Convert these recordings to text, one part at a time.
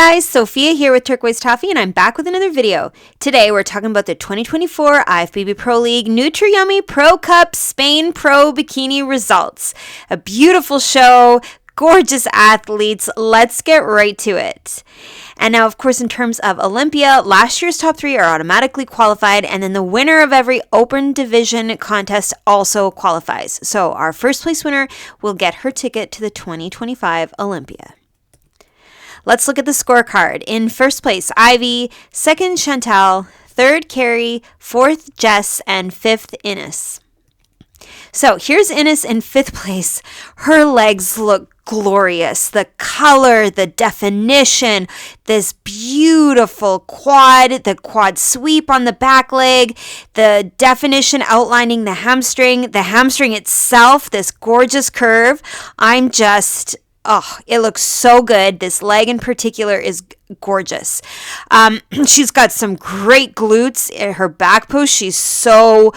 guys, Sophia here with Turquoise Toffee, and I'm back with another video. Today we're talking about the 2024 IFBB Pro League Nutriyummy Pro Cup Spain Pro Bikini results. A beautiful show, gorgeous athletes. Let's get right to it. And now, of course, in terms of Olympia, last year's top 3 are automatically qualified, and then the winner of every open division contest also qualifies. So our first place winner will get her ticket to the 2025 Olympia. Let's look at the scorecard. In first place, Ivy, second, Chantal, third, Carrie, fourth, Jess, and fifth, Ines. So here's Ines in fifth place. Her legs look glorious. The color, the definition, this beautiful quad, the quad sweep on the back leg, the definition outlining the hamstring itself, this gorgeous curve. It looks so good. This leg in particular is gorgeous. She's got some great glutes in her back post. She's so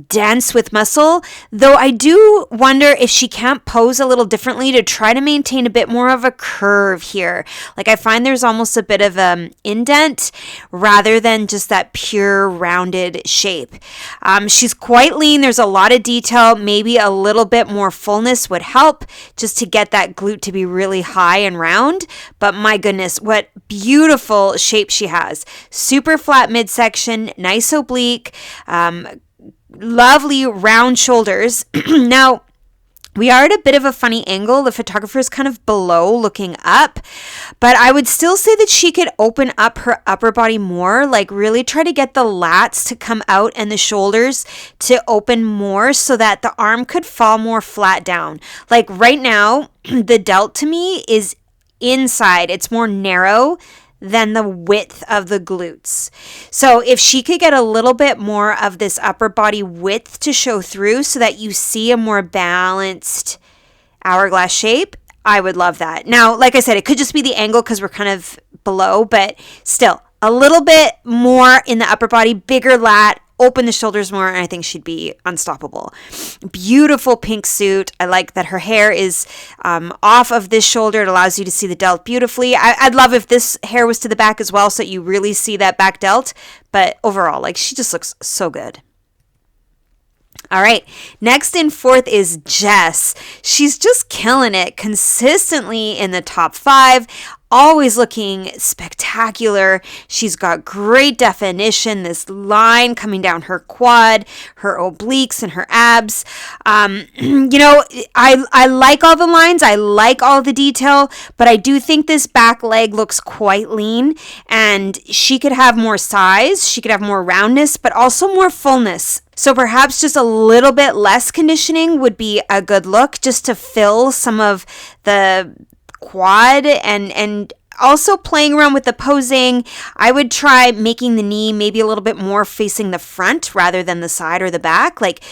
dense with muscle, though I do wonder if she can't pose a little differently to try to maintain a bit more of a curve here. Like, I find there's almost a bit of an indent rather than just that pure rounded shape. She's quite lean. There's a lot of detail. Maybe a little bit more fullness would help just to get that glute to be really high and round. But my goodness, what beautiful shape she has. Super flat midsection, nice oblique, lovely round shoulders. Now, we are at a bit of a funny angle. The photographer is kind of below looking up, but I would still say that she could open up her upper body more, like really try to get the lats to come out and the shoulders to open more so that the arm could fall more flat down. Like right now, the delt to me is inside. It's more narrow than the width of the glutes. So if she could get a little bit more of this upper body width to show through so that you see a more balanced hourglass shape, I would love that. Now, like I said, it could just be the angle because we're kind of below, but still a little bit more in the upper body, bigger lat, open the shoulders more, and I think she'd be unstoppable. Beautiful pink suit. I like that her hair is off of this shoulder. It allows you to see the delt beautifully. I'd love if this hair was to the back as well so that you really see that back delt. But overall, like, she just looks so good. All right, next in fourth is Jess. She's just killing it consistently in the top 5. Always looking spectacular. She's got great definition, this line coming down her quad, her obliques, and her abs. I like all the lines. I like all the detail, but I do think this back leg looks quite lean, and she could have more size. She could have more roundness, but also more fullness. So perhaps just a little bit less conditioning would be a good look, just to fill some of the quad and also playing around with the posing. I would try making the knee maybe a little bit more facing the front rather than the side or the back. Like,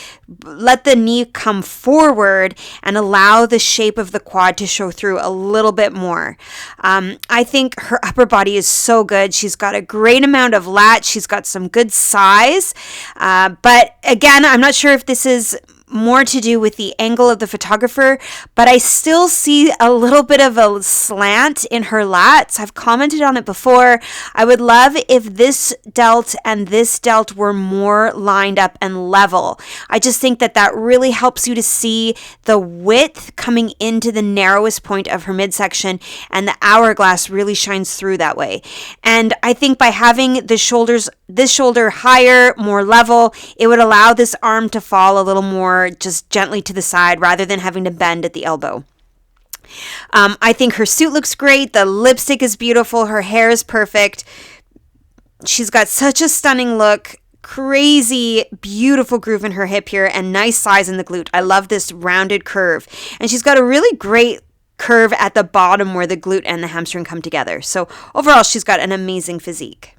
let the knee come forward and allow the shape of the quad to show through a little bit more. I think her upper body is so good. She's got a great amount of lat. She's got some good size. But again, I'm not sure if this is more to do with the angle of the photographer, but I still see a little bit of a slant in her lats. I've commented on it before. I would love if this delt and this delt were more lined up and level. I just think that that really helps you to see the width coming into the narrowest point of her midsection, and the hourglass really shines through that way. And I think by having this shoulder higher, more level, it would allow this arm to fall a little more just gently to the side rather than having to bend at the elbow. I think her suit looks great. The lipstick is beautiful. Her hair is perfect. She's got such a stunning look. Crazy, beautiful groove in her hip here and nice size in the glute. I love this rounded curve. And she's got a really great curve at the bottom where the glute and the hamstring come together. So overall, she's got an amazing physique.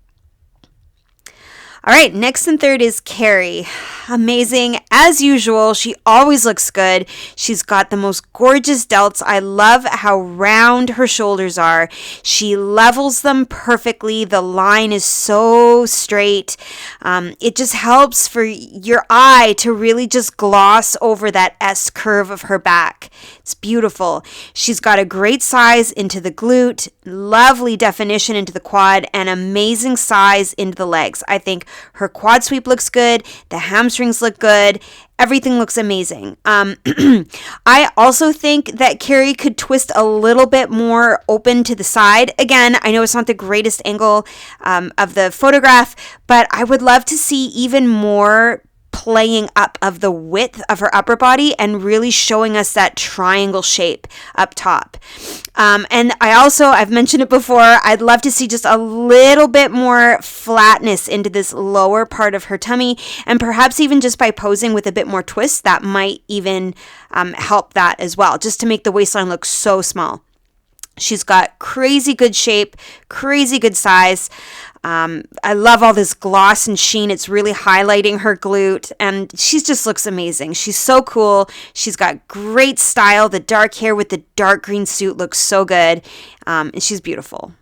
All right, next and third is Carrie. Amazing. As usual, she always looks good. She's got the most gorgeous delts. I love how round her shoulders are. She levels them perfectly. The line is so straight. It just helps for your eye to really just gloss over that S curve of her back. It's beautiful. She's got a great size into the glute, lovely definition into the quad, and amazing size into the legs. I think her quad sweep looks good. The hamstrings look good. Everything looks amazing. I also think that Carrie could twist a little bit more open to the side. Again, I know it's not the greatest angle of the photograph, but I would love to see even more playing up of the width of her upper body and really showing us that triangle shape up top. And I've mentioned it before, I'd love to see just a little bit more flatness into this lower part of her tummy, and perhaps even just by posing with a bit more twist, that might even help that as well, just to make the waistline look so small. She's got crazy good shape, crazy good size. I love all this gloss and sheen. It's really highlighting her glute, and she just looks amazing. She's so cool. She's got great style. The dark hair with the dark green suit looks so good, and she's beautiful.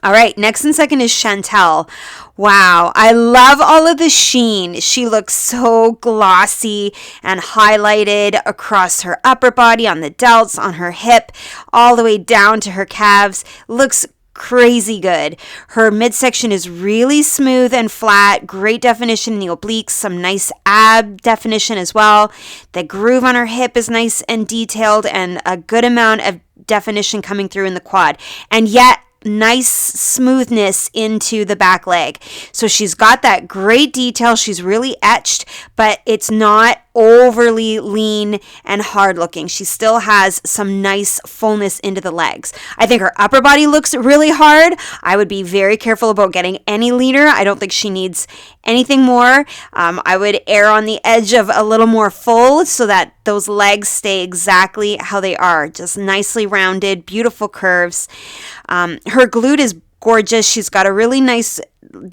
All right, next and second is Chantel. Wow, I love all of the sheen. She looks so glossy and highlighted across her upper body, on the delts, on her hip, all the way down to her calves. Looks crazy good. Her midsection is really smooth and flat, great definition in the obliques, some nice ab definition as well. The groove on her hip is nice and detailed, and a good amount of definition coming through in the quad. And yet, nice smoothness into the back leg. So she's got that great detail. She's really etched, but it's not overly lean and hard looking. She still has some nice fullness into the legs. I think her upper body looks really hard. I would be very careful about getting any leaner. I don't think she needs anything more. I would err on the edge of a little more full so that those legs stay exactly how they are, just nicely rounded, beautiful curves. Her glute is gorgeous. She's got a really nice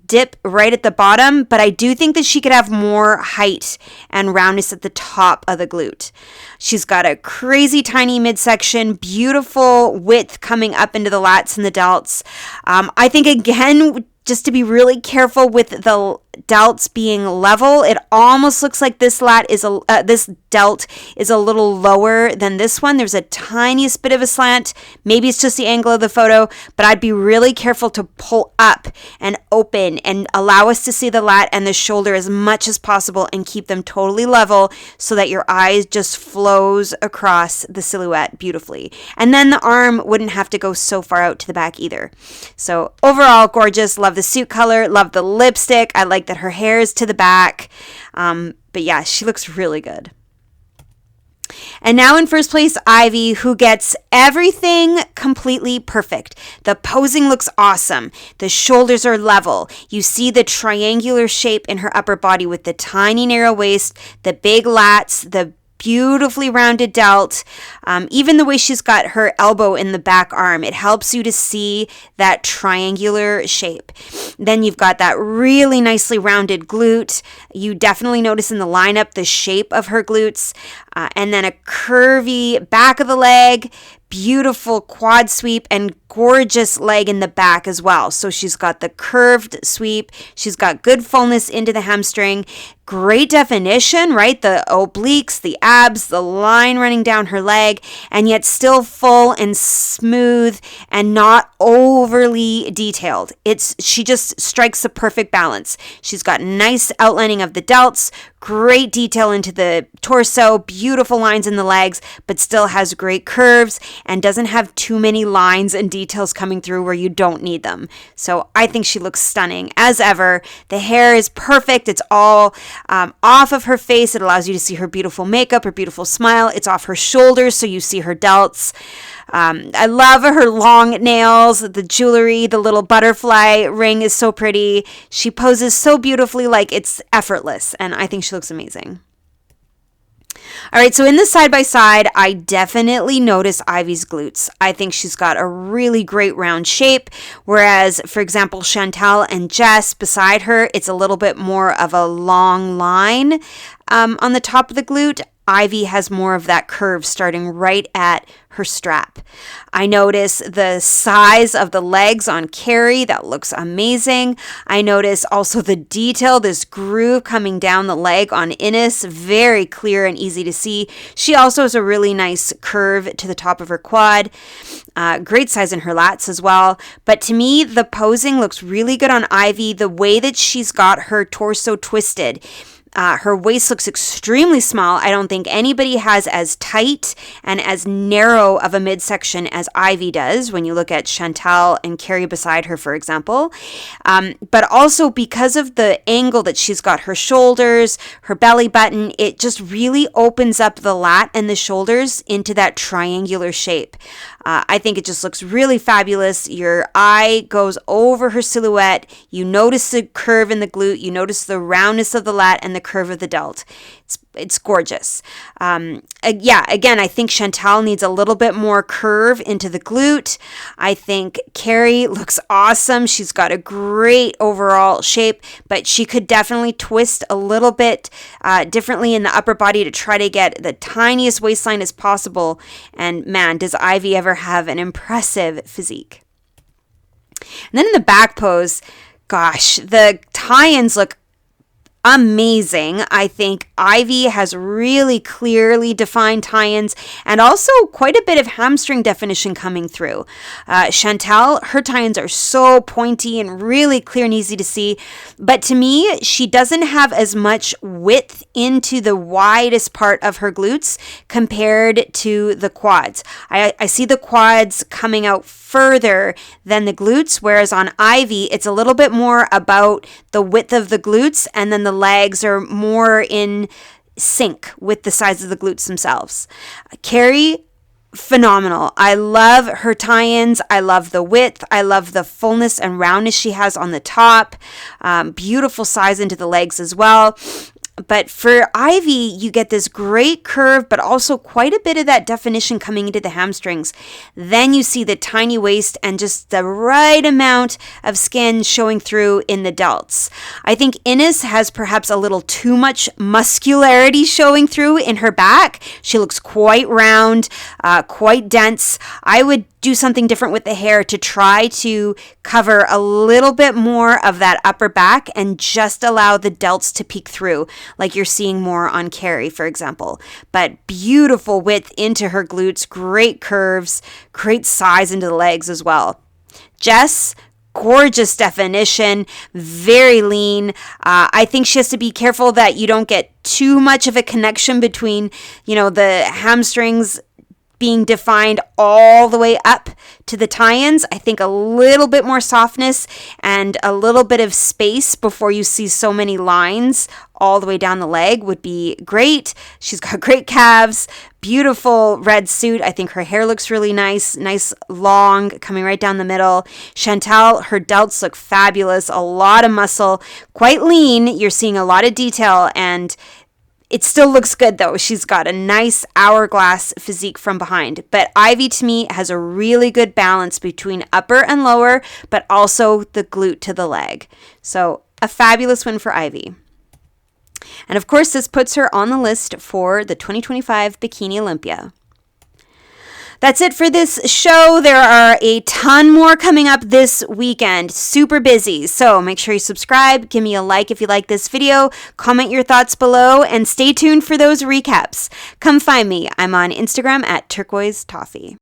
dip right at the bottom, but I do think that she could have more height and roundness at the top of the glute. She's got a crazy tiny midsection, beautiful width coming up into the lats and the delts. I think, again, just to be really careful with the delts being level, it almost looks like this this delt is a little lower than this one. There's a tiniest bit of a slant. Maybe it's just the angle of the photo, but I'd be really careful to pull up and open and allow us to see the lat and the shoulder as much as possible and keep them totally level so that your eye just flows across the silhouette beautifully. And then the arm wouldn't have to go so far out to the back either. So overall, gorgeous. Love the suit color. Love the lipstick. I like that her hair is to the back. But yeah, she looks really good. And now in first place, Ivy, who gets everything completely perfect. The posing looks awesome. The shoulders are level. You see the triangular shape in her upper body with the tiny narrow waist, the big lats, the beautifully rounded delt, even the way she's got her elbow in the back arm. It helps you to see that triangular shape. Then you've got that really nicely rounded glute. You definitely notice in the lineup the shape of her glutes, and then a curvy back of the leg, beautiful quad sweep, and gorgeous leg in the back as well. So she's got the curved sweep. She's got good fullness into the hamstring. Great definition, right? The obliques, the abs, the line running down her leg, and yet still full and smooth and not overly detailed. She just strikes a perfect balance. She's got nice outlining of the delts, great detail into the torso, beautiful lines in the legs, but still has great curves and doesn't have too many lines and details coming through where you don't need them. So I think she looks stunning as ever. The hair is perfect. It's all off of her face. It allows you to see her beautiful makeup, her beautiful smile. It's off her shoulders, so you see her delts. I love her long nails, the jewelry, the little butterfly ring is so pretty. She poses so beautifully, like it's effortless, and I think she looks amazing. All right, so in the side-by-side, I definitely notice Ivy's glutes. I think she's got a really great round shape, whereas, for example, Chantal and Jess beside her, it's a little bit more of a long line on the top of the glute. Ivy has more of that curve starting right at her strap. I notice the size of the legs on Carrie. That looks amazing. I notice also the detail, this groove coming down the leg on Ines. Very clear and easy to see. She also has a really nice curve to the top of her quad. Great size in her lats as well. But to me, the posing looks really good on Ivy. The way that she's got her torso twisted. Her waist looks extremely small. I don't think anybody has as tight and as narrow of a midsection as Ivy does when you look at Chantal and Carrie beside her, for example. But also because of the angle that she's got her shoulders, her belly button, it just really opens up the lat and the shoulders into that triangular shape. I think it just looks really fabulous. Your eye goes over her silhouette. You notice the curve in the glute. You notice the roundness of the lat and the curve of the delt. It's gorgeous. Again, I think Chantal needs a little bit more curve into the glute. I think Carrie looks awesome. She's got a great overall shape, but she could definitely twist a little bit differently in the upper body to try to get the tiniest waistline as possible. And man, does Ivy ever have an impressive physique. And then in the back pose, gosh, the tie-ins look amazing. I think Ivy has really clearly defined tie-ins and also quite a bit of hamstring definition coming through. Chantal, her tie-ins are so pointy and really clear and easy to see, but to me, she doesn't have as much width into the widest part of her glutes compared to the quads. I see the quads coming out further than the glutes, whereas on Ivy, it's a little bit more about the width of the glutes, and then the legs are more in sync with the size of the glutes themselves. Carrie, phenomenal. I love her tie-ins. I love the width. I love the fullness and roundness she has on the top. Beautiful size into the legs as well. But for Ivy, you get this great curve, but also quite a bit of that definition coming into the hamstrings. Then you see the tiny waist and just the right amount of skin showing through in the delts. I think Ines has perhaps a little too much muscularity showing through in her back. She looks quite round, quite dense. I would do something different with the hair to try to cover a little bit more of that upper back and just allow the delts to peek through, like you're seeing more on Carrie, for example. But beautiful width into her glutes, great curves, great size into the legs as well. Jess, gorgeous definition, very lean. I think she has to be careful that you don't get too much of a connection between, the hamstrings being defined all the way up to the tie-ins. I think a little bit more softness and a little bit of space before you see so many lines all the way down the leg would be great. She's got great calves, beautiful red suit. I think her hair looks really nice long, coming right down the middle. Chantal, her delts look fabulous, a lot of muscle, quite lean. You're seeing a lot of detail, and it still looks good though. She's got a nice hourglass physique from behind. But Ivy to me has a really good balance between upper and lower, but also the glute to the leg. So a fabulous win for Ivy. And of course, this puts her on the list for the 2025 Bikini Olympia. That's it for this show. There are a ton more coming up this weekend. Super busy. So make sure you subscribe. Give me a like if you like this video. Comment your thoughts below and stay tuned for those recaps. Come find me. I'm on Instagram at Turquoise Toffee.